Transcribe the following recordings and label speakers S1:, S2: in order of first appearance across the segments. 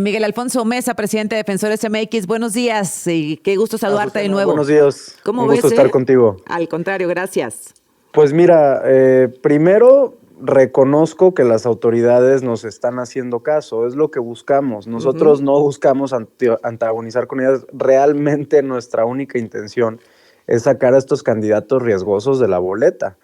S1: Miguel Alfonso Mesa, presidente de Defensores MX, buenos días y qué gusto saludarte de nuevo.
S2: Buenos días,
S1: ¿Cómo
S2: un
S1: ves?
S2: gusto estar contigo.
S1: Al contrario, gracias.
S2: Pues mira, primero reconozco que las autoridades nos están haciendo caso, es lo que buscamos. Nosotros no buscamos antagonizar con ellas, realmente nuestra única intención es sacar a estos candidatos riesgosos de la boleta.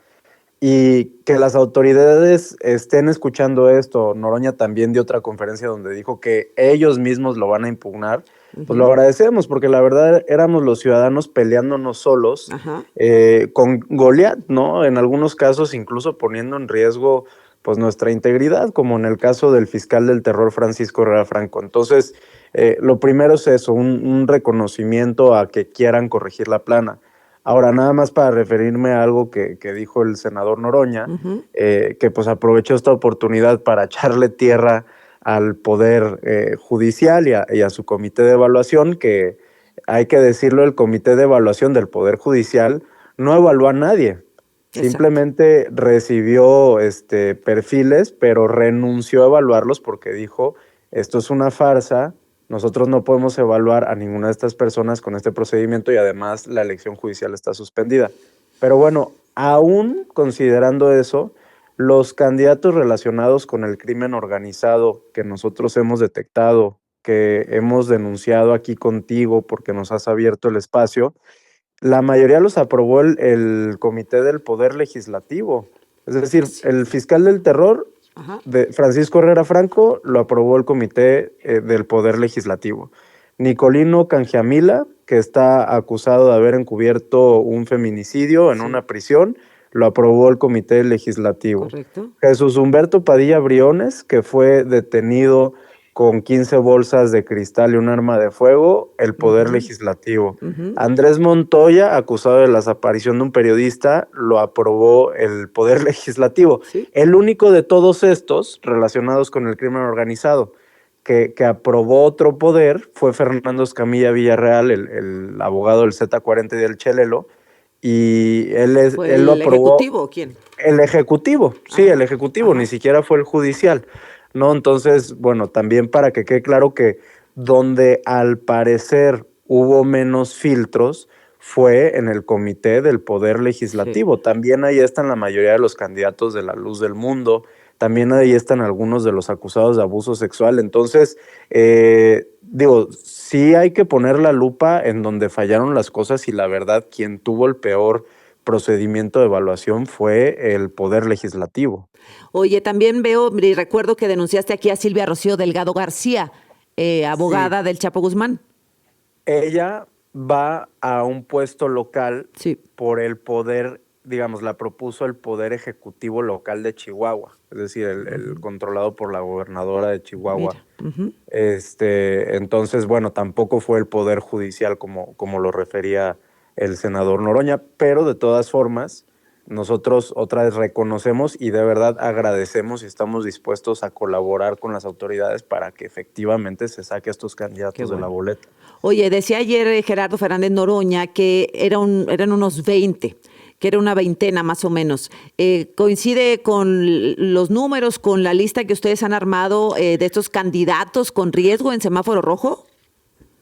S2: Y que las autoridades estén escuchando esto. Noroña también dio otra conferencia donde dijo que ellos mismos lo van a impugnar. Pues lo agradecemos porque la verdad éramos los ciudadanos peleándonos solos con Goliat, ¿no? En algunos casos incluso poniendo en riesgo pues nuestra integridad, como en el caso del fiscal del terror Francisco Herrera Franco. Entonces, lo primero es eso, un reconocimiento a que quieran corregir la plana. Ahora, nada más para referirme a algo que dijo el senador Noroña, que pues aprovechó esta oportunidad para echarle tierra al Poder Judicial y a su comité de evaluación, que hay que decirlo, el comité de evaluación del Poder Judicial no evaluó a nadie.
S1: Exacto.
S2: Simplemente recibió perfiles, pero renunció a evaluarlos porque dijo, esto es una farsa, nosotros no podemos evaluar a ninguna de estas personas con este procedimiento y además la elección judicial está suspendida. Pero bueno, aún considerando eso, los candidatos relacionados con el crimen organizado que nosotros hemos detectado, que hemos denunciado aquí contigo porque nos has abierto el espacio, la mayoría los aprobó el Comité del Poder Legislativo. Es decir, el fiscal del terror de Francisco Herrera Franco lo aprobó el Comité del Poder Legislativo. Nicolino Canjiamila, que está acusado de haber encubierto un feminicidio en una prisión, lo aprobó el Comité Legislativo.
S1: Correcto.
S2: Jesús Humberto Padilla Briones, que fue detenido con 15 bolsas de cristal y un arma de fuego, el Poder Legislativo. Andrés Montoya, acusado de la desaparición de un periodista, lo aprobó el Poder Legislativo.
S1: Sí.
S2: El único de todos estos relacionados con el crimen organizado que aprobó otro poder fue Fernando Escamilla Villarreal, el abogado del Z40 y del Chelelo, y él lo
S1: ¿El
S2: aprobó.
S1: ejecutivo o quién?
S2: El ejecutivo, sí, el ejecutivo, ni siquiera fue el judicial, ¿no? Entonces, bueno, también para que quede claro que donde al parecer hubo menos filtros fue en el comité del Poder Legislativo. También ahí están la mayoría de los candidatos de la Luz del Mundo, también ahí están algunos de los acusados de abuso sexual. Entonces, digo, sí hay que poner la lupa en donde fallaron las cosas y la verdad, quien tuvo el peor procedimiento de evaluación fue el Poder Legislativo.
S1: Oye, también veo y recuerdo que denunciaste aquí a Silvia Rocío Delgado García, abogada del Chapo Guzmán.
S2: Ella va a un puesto local
S1: Sí.
S2: por el poder, digamos, la propuso el Poder Ejecutivo Local de Chihuahua, es decir, el controlado por la gobernadora de Chihuahua.
S1: Mira.
S2: Entonces, bueno, tampoco fue el Poder Judicial como lo refería el senador Noroña, pero de todas formas, nosotros otra vez reconocemos y de verdad agradecemos y estamos dispuestos a colaborar con las autoridades para que efectivamente se saque a estos candidatos de la boleta.
S1: Oye, decía ayer Gerardo Fernández Noroña que eran unos 20, que era una veintena más o menos. ¿Coincide con los números, con la lista que ustedes han armado de estos candidatos con riesgo en semáforo rojo?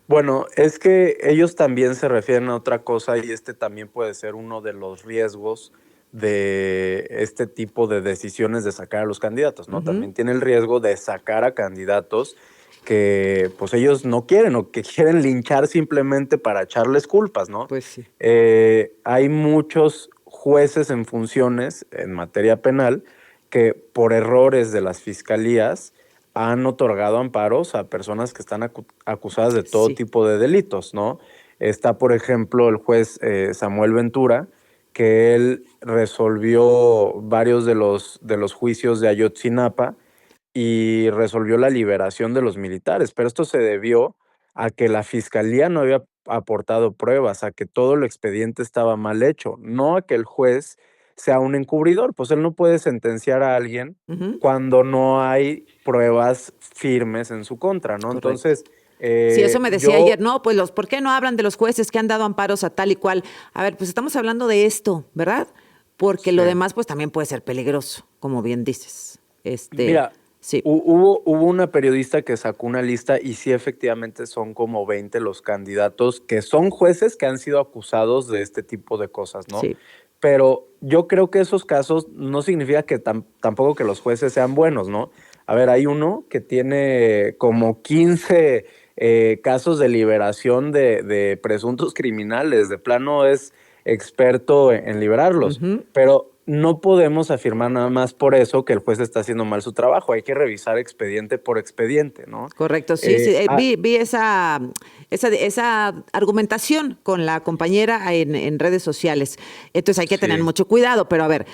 S2: Bueno, es que ellos también se refieren a otra cosa y también puede ser uno de los riesgos de este tipo de decisiones de sacar a los candidatos, ¿no? También tiene el riesgo de sacar a candidatos que pues ellos no quieren o que quieren linchar simplemente para echarles culpas, ¿no?
S1: Pues sí.
S2: Hay muchos jueces en funciones en materia penal que por errores de las fiscalías han otorgado amparos a personas que están acusadas de todo tipo de delitos, ¿no? Está, por ejemplo, el juez Samuel Ventura, que él resolvió varios de los juicios de Ayotzinapa y resolvió la liberación de los militares, pero esto se debió a que la fiscalía no había aportado pruebas, a que todo el expediente estaba mal hecho, no a que el juez sea un encubridor, pues él no puede sentenciar a alguien cuando no hay pruebas firmes en su contra, ¿no?
S1: Correcto.
S2: Entonces,
S1: sí, eso me decía ayer, no, pues ¿por qué no hablan de los jueces que han dado amparos a tal y cual? A ver, pues estamos hablando de esto, ¿verdad? Porque lo demás pues también puede ser peligroso, como bien dices.
S2: Mira,
S1: Sí.
S2: Hubo una periodista que sacó una lista y sí, efectivamente son como 20 los candidatos que son jueces que han sido acusados de este tipo de cosas, ¿no?
S1: Sí.
S2: Pero yo creo que esos casos no significa que tampoco que los jueces sean buenos, ¿no? A ver, hay uno que tiene como 15 casos de liberación de presuntos criminales, de plano es experto en liberarlos,
S1: Ujú.
S2: pero no podemos afirmar nada más por eso que el juez está haciendo mal su trabajo, hay que revisar expediente por expediente, ¿no?
S1: Correcto, sí, sí.
S2: Ah,
S1: Vi esa argumentación con la compañera en redes sociales. Entonces hay que tener
S2: sí.
S1: mucho cuidado. Pero a ver,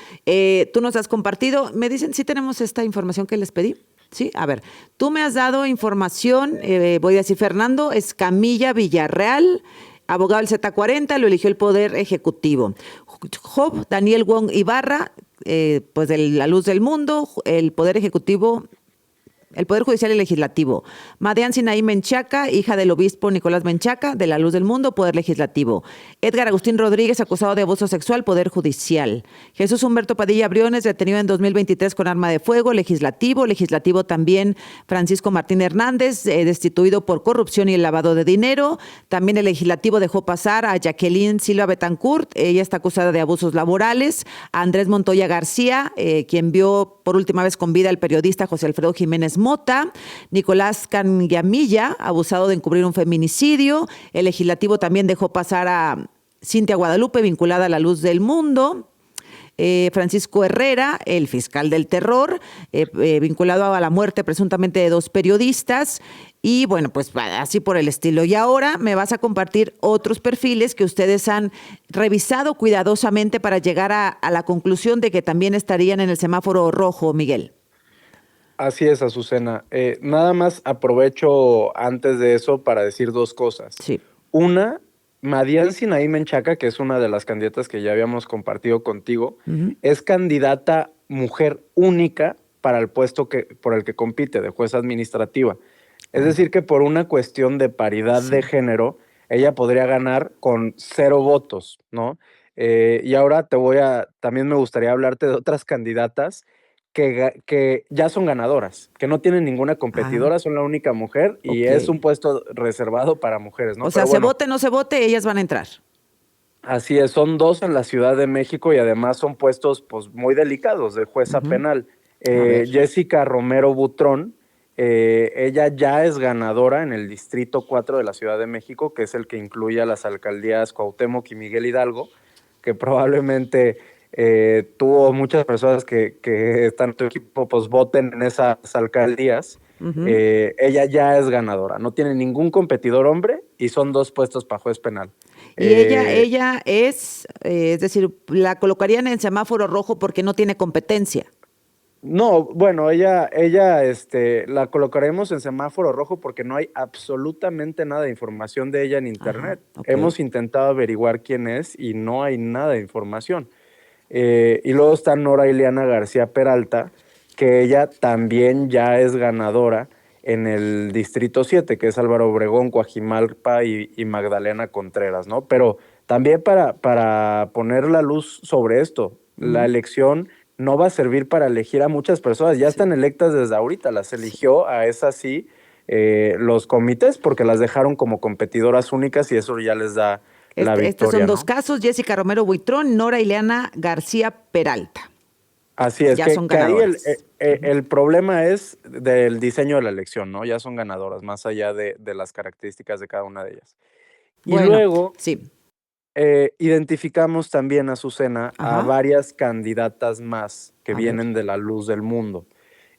S1: tú nos has compartido, me dicen, sí tenemos esta información que les pedí. Sí, a ver, tú me has dado información, voy a decir Fernando Escamilla Villarreal, abogado del Z40, lo eligió el Poder Ejecutivo. Job Daniel Wong Ibarra, pues de La Luz del Mundo, el Poder Ejecutivo. El Poder Judicial y Legislativo. Madian Sinaí Menchaca, hija del obispo Nicolás Menchaca, de La Luz del Mundo, Poder Legislativo. Edgar Agustín Rodríguez, acusado de abuso sexual, Poder Judicial. Jesús Humberto Padilla Briones, detenido en 2023 con arma de fuego, Legislativo. Legislativo también Francisco Martín Hernández, destituido por corrupción y el lavado de dinero. También el Legislativo dejó pasar a Jacqueline Silva Betancourt, ella está acusada de abusos laborales. A Andrés Montoya García, quien vio por última vez con vida al periodista José Alfredo Jiménez Mota. Nicolás Canguamilla, abusado de encubrir un feminicidio. El legislativo también dejó pasar a Cintia Guadalupe, vinculada a La Luz del Mundo. Francisco Herrera, el fiscal del terror, vinculado a la muerte presuntamente de 2 periodistas. Y bueno, pues así por el estilo. Y ahora me vas a compartir otros perfiles que ustedes han revisado cuidadosamente para llegar a la conclusión de que también estarían en el semáforo rojo, Miguel.
S2: Así es, Azucena. Nada más aprovecho antes de eso para decir 2 cosas.
S1: Sí.
S2: Una, Madian Sinaí Menchaca, que es una de las candidatas que ya habíamos compartido contigo,
S1: Ujú.
S2: es candidata mujer única para el puesto por el que compite, de jueza administrativa. Es
S1: Ah,
S2: decir, que por una cuestión de paridad de
S1: sí.
S2: género, ella podría ganar con 0 votos, ¿no? Y ahora también me gustaría hablarte de otras candidatas que ya son ganadoras, que no tienen ninguna
S1: Ah,
S2: competidora, son la única mujer y
S1: ok.
S2: es un puesto reservado para mujeres,
S1: O
S2: ¿no?
S1: sea,
S2: Pero
S1: se
S2: bueno,
S1: vote o no se vote, ellas van a entrar.
S2: así es, son 2 en la Ciudad de México y además son puestos pues muy delicados de jueza
S1: Ujú.
S2: penal.
S1: A ver.
S2: Jessica Romero Butrón, ella ya es ganadora en el Distrito 4 de la Ciudad de México, que es el que incluye a las alcaldías Cuauhtémoc y Miguel Hidalgo, que probablemente tuvo muchas personas que están en tu equipo, pues voten en esas alcaldías.
S1: Ujú.
S2: Ella ya es ganadora, no tiene ningún competidor hombre y son 2 puestos para juez penal.
S1: Y
S2: Eh,
S1: ella es decir, la colocarían en semáforo rojo porque no tiene competencia.
S2: no, bueno, la colocaremos en semáforo rojo porque no hay absolutamente nada de información de ella en
S1: Ajá,
S2: internet.
S1: ok.
S2: Hemos intentado averiguar quién es y no hay nada de información. Y luego está Nora Ileana García Peralta, que ella también ya es ganadora en el Distrito 7, que es Álvaro Obregón, Coajimalpa y Magdalena Contreras, ¿no? Pero también para poner la luz sobre esto, la
S1: Ujú.
S2: elección no va a servir para elegir a muchas personas, ya
S1: Sí,
S2: están electas desde ahorita, las
S1: sí.
S2: eligió a esas sí los comités porque las dejaron como competidoras únicas y eso ya les da la
S1: Estos son
S2: victoria,
S1: 2
S2: ¿no?
S1: casos, Jessica Romero Buitrón, Nora Ileana García Peralta.
S2: Así es,
S1: Ya son
S2: que ahí
S1: ganadoras. Ujú.
S2: el problema es del diseño de la elección, ¿no? Ya son ganadoras, más allá de las características de cada una de ellas. Y
S1: Bueno,
S2: luego
S1: sí.
S2: identificamos también, Azucena, a
S1: Ajá,
S2: varias candidatas más que
S1: a ver.
S2: vienen de la luz del mundo.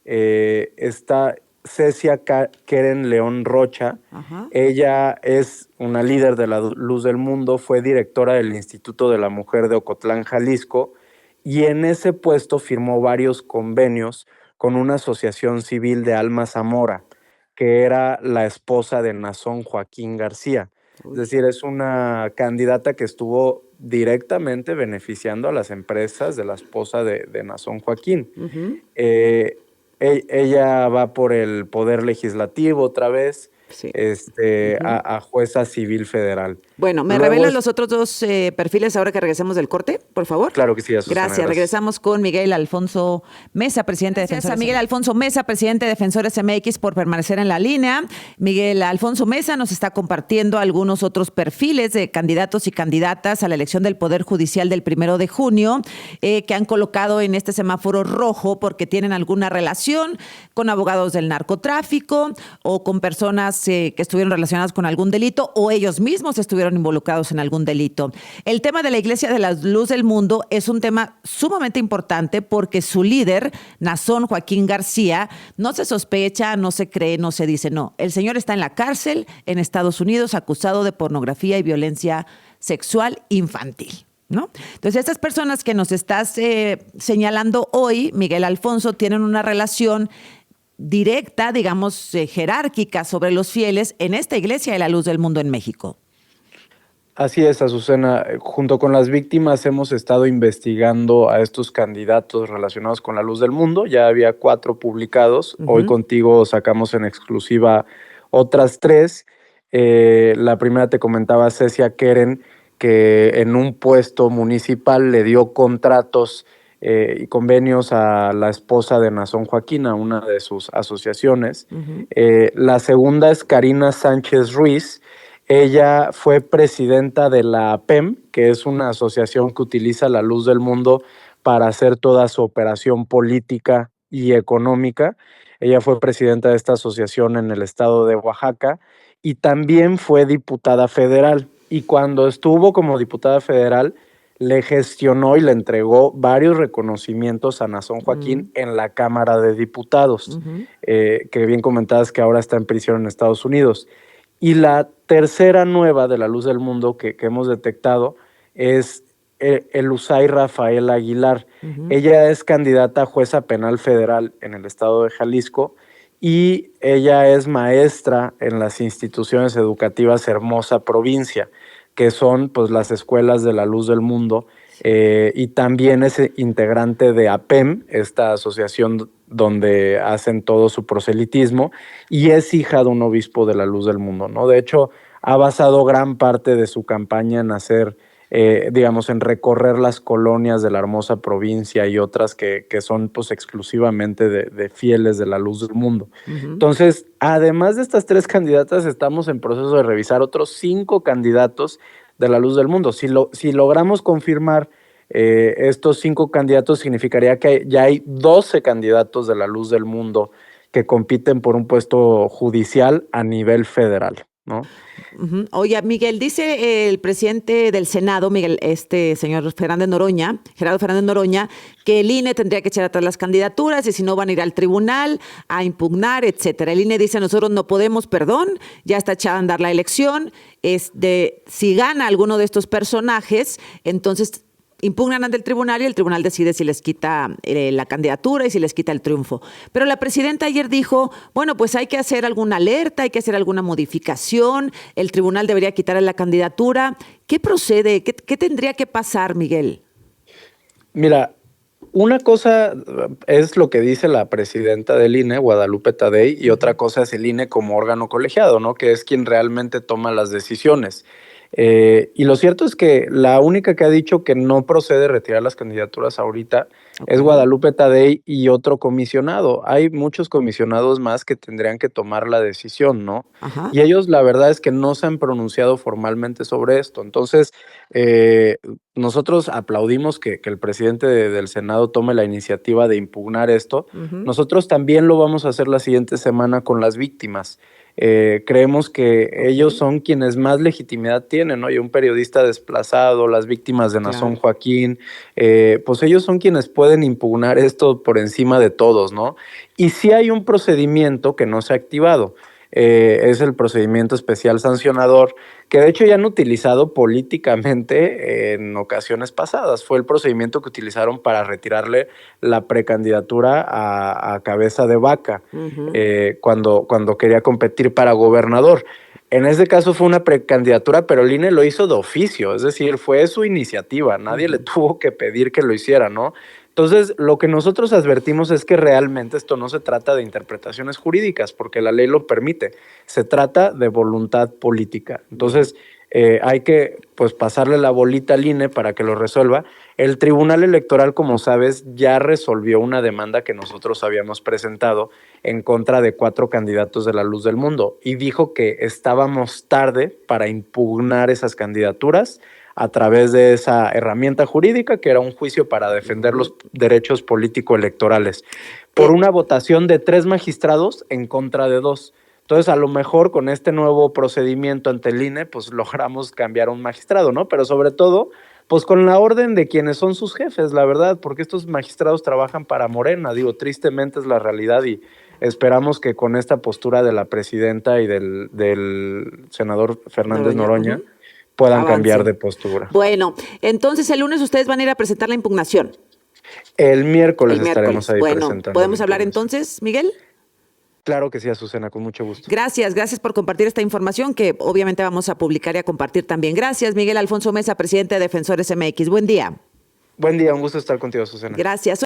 S2: Está Cecia Keren León Rocha.
S1: Ajá.
S2: Ella es una líder de la luz del mundo, fue directora del Instituto de la Mujer de Ocotlán, Jalisco, y en ese puesto firmó varios convenios con una asociación civil de Alma Zamora, que era la esposa de Nazón Joaquín García. Es
S1: Uy.
S2: decir, es una candidata que estuvo directamente beneficiando a las empresas de la esposa de Nazón Joaquín.
S1: Ujú.
S2: Ella va por el poder legislativo otra vez
S1: Sí.
S2: a jueza civil federal.
S1: Bueno, ¿me
S2: Luego
S1: revelan los otros dos perfiles ahora que regresemos del corte, por favor?
S2: Claro que sí, Azucena,
S1: Gracias. Regresamos con Miguel Alfonso Mesa, presidente de Defensores. A Miguel Alfonso Mesa, presidente de Defensores MX, por permanecer en la línea. Miguel Alfonso Mesa nos está compartiendo algunos otros perfiles de candidatos y candidatas a la elección del Poder Judicial del 1 de junio, que han colocado en este semáforo rojo porque tienen alguna relación con abogados del narcotráfico o con personas que estuvieron relacionadas con algún delito o ellos mismos estuvieron involucrados en algún delito. El tema de la Iglesia de la Luz del Mundo es un tema sumamente importante porque su líder, Nazón Joaquín García, no se sospecha, no se cree, no se dice, no. El señor está en la cárcel en Estados Unidos acusado de pornografía y violencia sexual infantil, ¿no? Entonces, estas personas que nos estás señalando hoy, Miguel Alfonso, tienen una relación directa, digamos, jerárquica sobre los fieles en esta Iglesia de la Luz del Mundo en México.
S2: Así es, Azucena. Junto con las víctimas hemos estado investigando a estos candidatos relacionados con la Luz del Mundo. Ya había 4 publicados. Hoy contigo sacamos en exclusiva otras 3. La primera te comentaba Cecia Keren, que en un puesto municipal le dio contratos y convenios a la esposa de Nazón Joaquín, a una de sus asociaciones. La segunda es Karina Sánchez Ruiz. Ella fue presidenta de la APEM, que es una asociación que utiliza la Luz del Mundo para hacer toda su operación política y económica. Ella fue presidenta de esta asociación en el estado de Oaxaca y también fue diputada federal. Y cuando estuvo como diputada federal, le gestionó y le entregó varios reconocimientos a Nazón Joaquín en la Cámara de Diputados, que bien comentabas que ahora está en prisión en Estados Unidos. Y la tercera nueva de la Luz del Mundo que hemos detectado es Elusay Rafael Aguilar. Ella es candidata a jueza penal federal en el estado de Jalisco y ella es maestra en las instituciones educativas Hermosa Provincia, que son pues las escuelas de la Luz del Mundo, y también es integrante de APEM, esta asociación donde hacen todo su proselitismo, y es hija de un obispo de la Luz del Mundo, ¿no? De hecho, ha basado gran parte de su campaña en hacer, digamos, en recorrer las colonias de la Hermosa Provincia y otras que son pues exclusivamente de fieles de la Luz del Mundo. Entonces, además de estas 3 candidatas, estamos en proceso de revisar otros 5 candidatos de la Luz del Mundo. Si logramos confirmar estos 5 candidatos, significaría que ya hay 12 candidatos de la Luz del Mundo que compiten por un puesto judicial a nivel federal, ¿no?
S1: Oye, Miguel, dice el presidente del Senado, señor Gerardo Fernández Noroña, que el INE tendría que echar atrás las candidaturas y si no van a ir al tribunal a impugnar, etcétera. El INE dice, nosotros no podemos, ya está echada a andar la elección, si gana alguno de estos personajes, entonces impugnan ante el tribunal y el tribunal decide si les quita la candidatura y si les quita el triunfo. Pero la presidenta ayer dijo, bueno, pues hay que hacer alguna alerta, hay que hacer alguna modificación, el tribunal debería quitar la candidatura. ¿Qué procede? ¿Qué tendría que pasar, Miguel?
S2: Mira, una cosa es lo que dice la presidenta del INE, Guadalupe Tadei, y otra cosa es el INE como órgano colegiado, ¿no? Que es quien realmente toma las decisiones. Y lo cierto es que la única que ha dicho que no procede retirar las candidaturas ahorita es Guadalupe Tadei y otro comisionado. Hay muchos comisionados más que tendrían que tomar la decisión, ¿no? Y ellos la verdad es que no se han pronunciado formalmente sobre esto. Entonces, nosotros aplaudimos que el presidente del Senado tome la iniciativa de impugnar esto. Nosotros también lo vamos a hacer la siguiente semana con las víctimas. Creemos que ellos son quienes más legitimidad tienen, ¿no? Y un periodista desplazado, las víctimas de Nazón Joaquín, pues ellos son quienes pueden impugnar esto por encima de todos, ¿no? Y sí hay un procedimiento que no se ha activado. Es el procedimiento especial sancionador, que de hecho ya han utilizado políticamente en ocasiones pasadas. Fue el procedimiento que utilizaron para retirarle la precandidatura a Cabeza de Vaca, cuando quería competir para gobernador. En ese caso fue una precandidatura, pero el INE lo hizo de oficio, es decir, fue su iniciativa, nadie le tuvo que pedir que lo hiciera, ¿no? Entonces, lo que nosotros advertimos es que realmente esto no se trata de interpretaciones jurídicas, porque la ley lo permite, se trata de voluntad política. Entonces, hay que pues pasarle la bolita al INE para que lo resuelva. El Tribunal Electoral, como sabes, ya resolvió una demanda que nosotros habíamos presentado en contra de 4 candidatos de la Luz del Mundo y dijo que estábamos tarde para impugnar esas candidaturas a través de esa herramienta jurídica que era un juicio para defender los derechos político-electorales por una votación de 3 magistrados en contra de 2. Entonces, a lo mejor con este nuevo procedimiento ante el INE, pues logramos cambiar a un magistrado, ¿no? Pero sobre todo, pues con la orden de quienes son sus jefes, la verdad, porque estos magistrados trabajan para Morena, digo, tristemente es la realidad y esperamos que con esta postura de la presidenta y del senador Fernández Noroña puedan cambiar de postura.
S1: Bueno, entonces el lunes ustedes van a ir a presentar la impugnación.
S2: El miércoles estaremos ahí
S1: bueno,
S2: presentando.
S1: ¿podemos hablar entonces, Miguel?
S2: Claro que sí, Azucena, con mucho gusto.
S1: Gracias por compartir esta información que obviamente vamos a publicar y a compartir también. Gracias, Miguel Alfonso Mesa, presidente de Defensores MX. Buen día.
S2: Buen día, un gusto estar contigo, Azucena.
S1: Gracias.